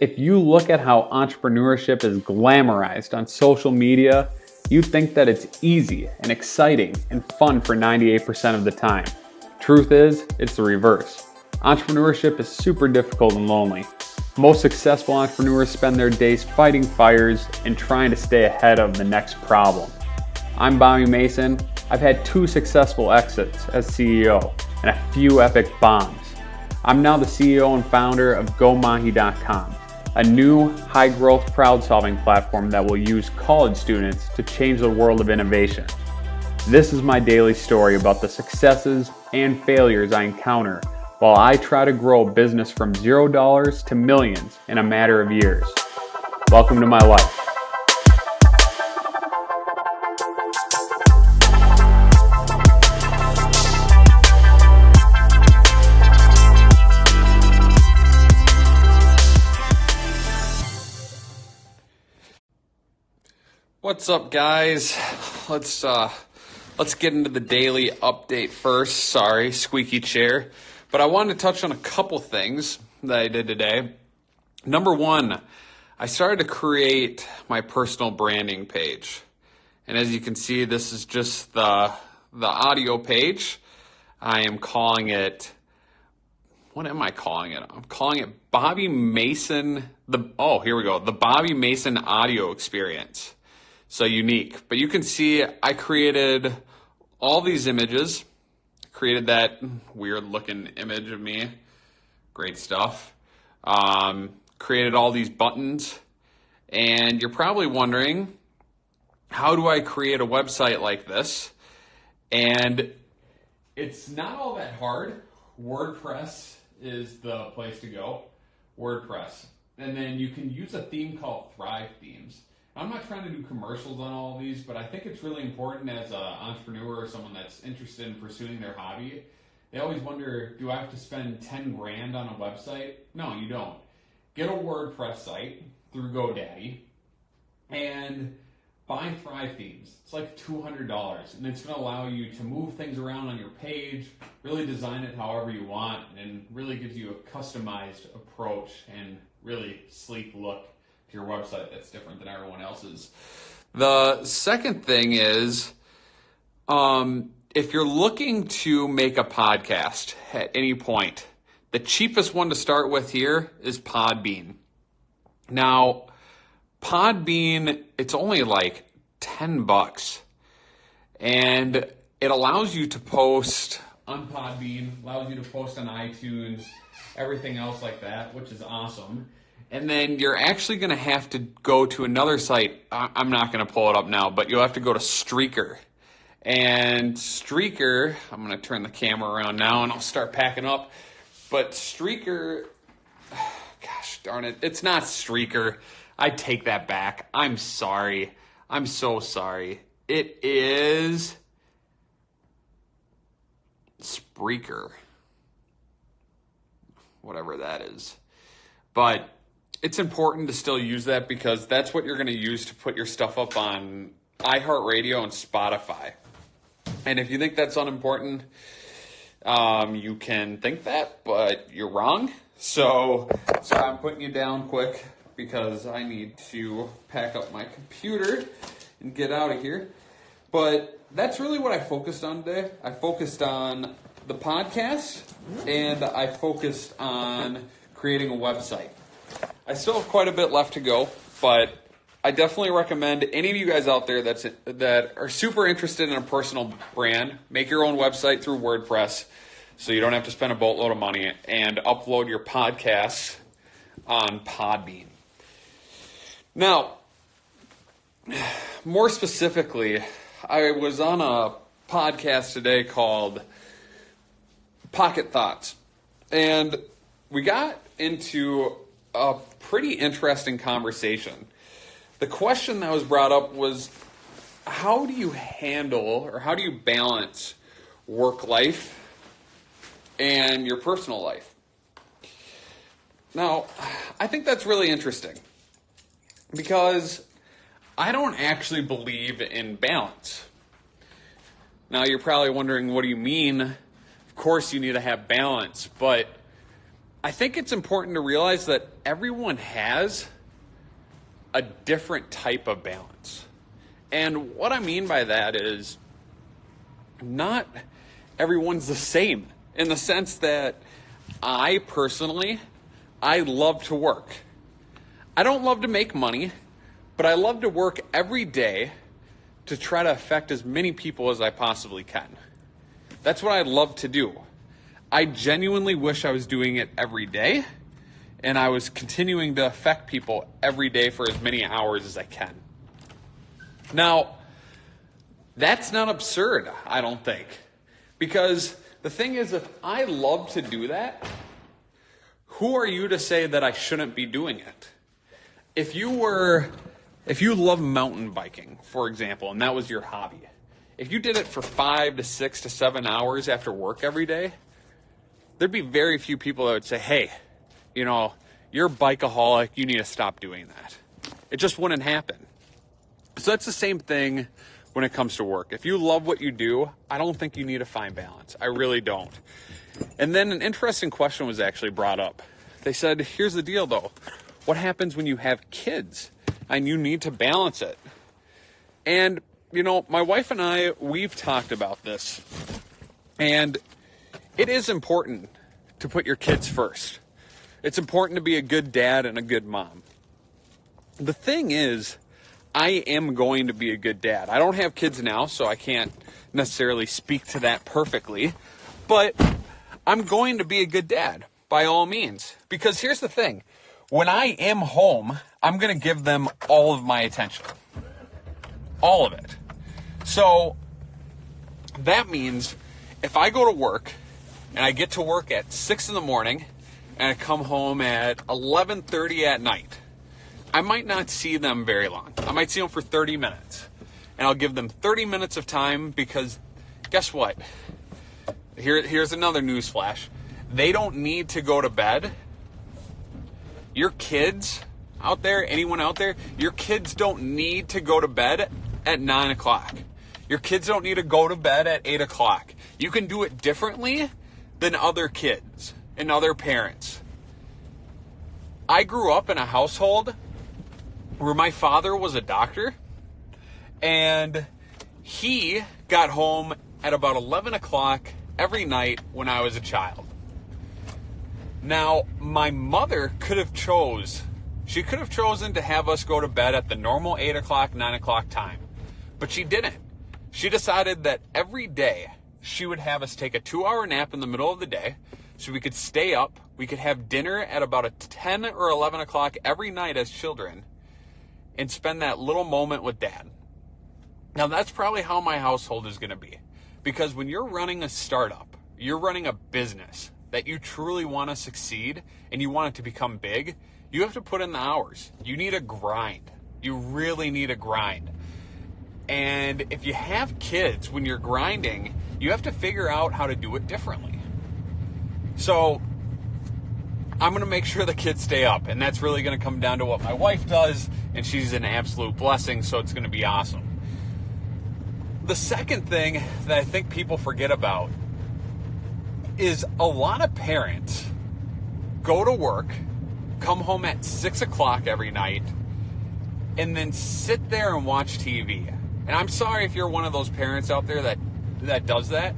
If you look at how entrepreneurship is glamorized on social media, you think that it's easy and exciting and fun for 98% of the time. Truth is, it's the reverse. Entrepreneurship is super difficult and lonely. Most successful entrepreneurs spend their days fighting fires and trying to stay ahead of the next problem. I'm Bobby Mason. I've had 2 successful exits as CEO and a few epic bombs. I'm now the CEO and founder of GoMahi.com, a new high-growth crowd-solving platform that will use college students to change the world of innovation. This is my daily story about the successes and failures I encounter while I try to grow a business from $0 to millions in a matter of years. Welcome to my life. What's up, guys? Let's get into the daily update first. Sorry, squeaky chair. But I wanted to touch on a couple things that I did today. Number 1, I started to create my personal branding page. And as you can see, this is just the audio page. I am calling it, what am I calling it? I'm calling it Bobby Mason, the Bobby Mason audio experience. So unique. But you can see I created all these images. Created that weird looking image of me. Great stuff. Created all these buttons. And you're probably wondering, how do I create a website like this? And it's not all that hard. WordPress is the place to go. WordPress. And then you can use a theme called Thrive Themes. I'm not trying to do commercials on all of these, but I think it's really important as an entrepreneur or someone that's interested in pursuing their hobby. They always wonder, do I have to spend 10 grand on a website? No, you don't. Get a WordPress site through GoDaddy and buy Thrive Themes. It's like $200, and it's going to allow you to move things around on your page, really design it however you want, and really gives you a customized approach and really sleek look to your website that's different than everyone else's. The second thing is, if you're looking to make a podcast at any point, the cheapest one to start with here is Podbean. Now, Podbean, it's only like $10, and it allows you to post on Podbean, allows you to post on iTunes, everything else like that, which is awesome. And then you're actually going to have to go to another site. I'm not going to pull it up now, but you'll have to go to Streaker. And Streaker, I'm going to turn the camera around now and I'll start packing up. But Streaker, gosh darn it, it's not Streaker. I take that back. I'm sorry. I'm so sorry. It is Spreaker. Whatever that is. But it's important to still use that because that's what you're going to use to put your stuff up on iHeartRadio and Spotify. And if you think that's unimportant, you can think that, but you're wrong. So I'm putting you down quick because I need to pack up my computer and get out of here. But that's really what I focused on today. I focused on the podcast and I focused on creating a website. I still have quite a bit left to go, but I definitely recommend any of you guys out there that are super interested in a personal brand, make your own website through WordPress so you don't have to spend a boatload of money and upload your podcasts on Podbean. Now, more specifically, I was on a podcast today called Pocket Thoughts, and we got into a pretty interesting conversation. The question that was brought up was, how do you handle or how do you balance work life and your personal life? Now, I think that's really interesting because I don't actually believe in balance. Now, you're probably wondering, what do you mean? Of course you need to have balance, but I think it's important to realize that everyone has a different type of balance. And what I mean by that is not everyone's the same, in the sense that I personally, I love to work. I don't love to make money, but I love to work every day to try to affect as many people as I possibly can. That's what I love to do. I genuinely wish I was doing it every day, and I was continuing to affect people every day for as many hours as I can. Now, that's not absurd, I don't think. Because the thing is, if I love to do that, who are you to say that I shouldn't be doing it? If you love mountain biking, for example, and that was your hobby, if you did it for 5 to 6 to 7 hours after work every day, there'd be very few people that would say, hey, you're a bikeaholic, you need to stop doing that. It just wouldn't happen. So that's the same thing when it comes to work. If you love what you do, I don't think you need to find balance. I really don't. And then an interesting question was actually brought up. They said, here's the deal though. What happens when you have kids and you need to balance it? And, my wife and I, we've talked about this. And it is important to put your kids first. It's important to be a good dad and a good mom. The thing is, I am going to be a good dad. I don't have kids now, so I can't necessarily speak to that perfectly. But I'm going to be a good dad, by all means. Because here's the thing. When I am home, I'm going to give them all of my attention. All of it. So that means if I go to work and I get to work at 6 in the morning and I come home at 11:30 at night, I might not see them very long. I might see them for 30 minutes. And I'll give them 30 minutes of time because guess what? Here's another news flash. They don't need to go to bed. Your kids out there, anyone out there, your kids don't need to go to bed at 9 o'clock. Your kids don't need to go to bed at 8 o'clock. You can do it differently than other kids and other parents. I grew up in a household where my father was a doctor, and he got home at about 11 o'clock every night when I was a child. Now, my mother could have chosen to have us go to bed at the normal 8 o'clock, 9 o'clock time, but she didn't. She decided that every day she would have us take a 2-hour nap in the middle of the day so we could stay up. We could have dinner at about a 10 or 11 o'clock every night as children and spend that little moment with Dad. Now, that's probably how my household is going to be. Because when you're running a startup, you're running a business that you truly want to succeed and you want it to become big, you have to put in the hours. You need a grind. You really need a grind. And if you have kids, when you're grinding, you have to figure out how to do it differently. So I'm going to make sure the kids stay up, and that's really going to come down to what my wife does, and she's an absolute blessing, so it's going to be awesome. The second thing that I think people forget about is a lot of parents go to work, come home at 6 o'clock every night, and then sit there and watch TV. And I'm sorry if you're one of those parents out there that does that.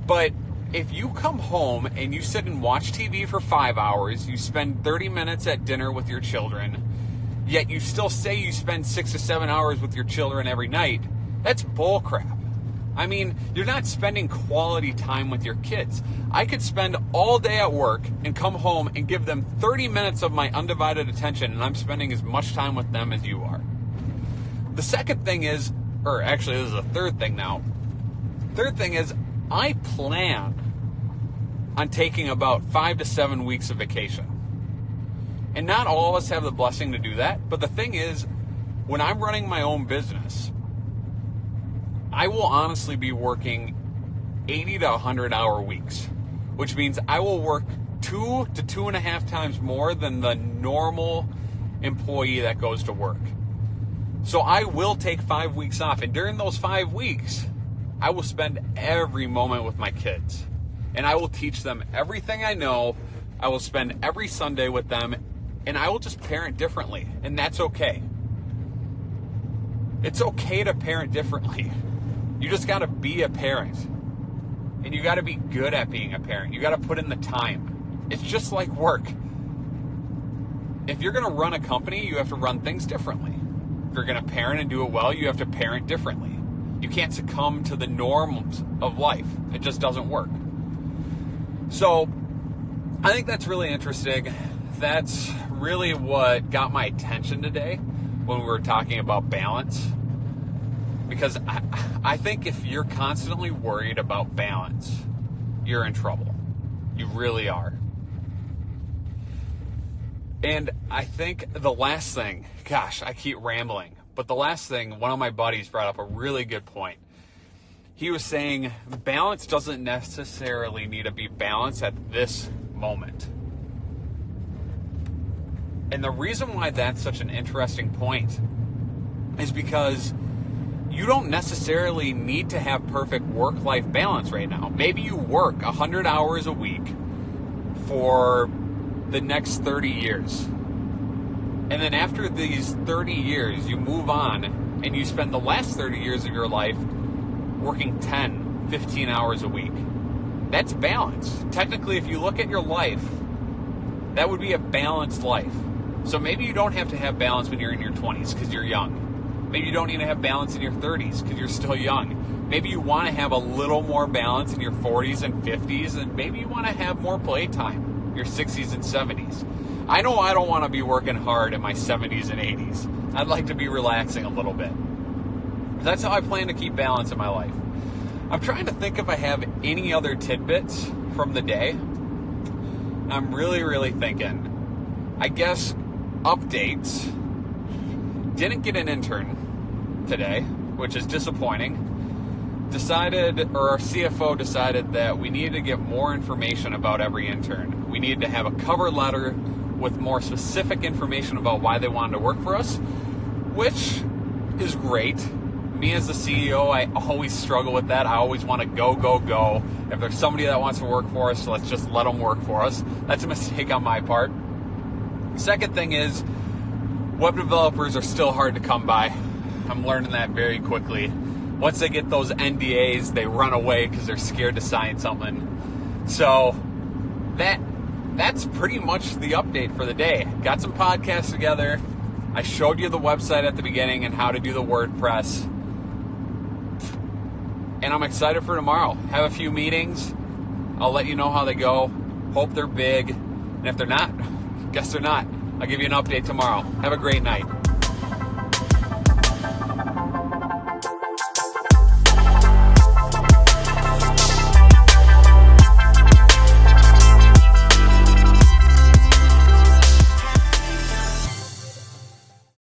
But if you come home and you sit and watch TV for 5 hours, you spend 30 minutes at dinner with your children, yet you still say you spend 6 to 7 hours with your children every night, that's bullcrap. I mean, you're not spending quality time with your kids. I could spend all day at work and come home and give them 30 minutes of my undivided attention, and I'm spending as much time with them as you are. The second thing is, or actually this is the third thing now. Third thing is, I plan on taking about 5 to 7 weeks of vacation. And not all of us have the blessing to do that, but the thing is, when I'm running my own business, I will honestly be working 80 to 100 hour weeks, which means I will work 2 to 2.5 times more than the normal employee that goes to work. So I will take 5 weeks off, and during those 5 weeks, I will spend every moment with my kids, and I will teach them everything I know I will spend every Sunday with them, and I will just parent differently, and that's okay. It's okay to parent differently. You just got to be a parent, and you got to be good at being a parent. You got to put in the time. It's just like work. If you're going to run a company, you have to run things differently. If you're going to parent and do it well, you have to parent differently. You can't succumb to the norms of life. It just doesn't work. So I think that's really interesting. That's really what got my attention today when we were talking about balance. Because I think if you're constantly worried about balance, you're in trouble. You really are. And I think the last thing, gosh, I keep rambling, but the last thing, one of my buddies brought up a really good point. He was saying balance doesn't necessarily need to be balanced at this moment. And the reason why that's such an interesting point is because you don't necessarily need to have perfect work-life balance right now. Maybe you work 100 hours a week for the next 30 years. And then after these 30 years, you move on and you spend the last 30 years of your life working 10, 15 hours a week. That's balance. Technically, if you look at your life, that would be a balanced life. So maybe you don't have to have balance when you're in your 20s because you're young. Maybe you don't need to have balance in your 30s because you're still young. Maybe you want to have a little more balance in your 40s and 50s, and maybe you want to have more playtime, your 60s and 70s. I know I don't want to be working hard in my 70s and 80s. I'd like to be relaxing a little bit. That's how I plan to keep balance in my life. I'm trying to think if I have any other tidbits from the day. I'm really thinking. I guess updates. Didn't get an intern today, which is disappointing. Our CFO decided that we needed to get more information about every intern. We needed to have a cover letter with more specific information about why they wanted to work for us, which is great. Me as the CEO, I always struggle with that. I always want to go. If there's somebody that wants to work for us, let's just let them work for us. That's a mistake on my part. Second thing is, web developers are still hard to come by. I'm learning that very quickly. Once they get those NDAs, they run away because they're scared to sign something. So that's pretty much the update for the day. Got some podcasts together. I showed you the website at the beginning and how to do the WordPress. And I'm excited for tomorrow. Have a few meetings. I'll let you know how they go. Hope they're big. And if they're not, guess they're not. I'll give you an update tomorrow. Have a great night.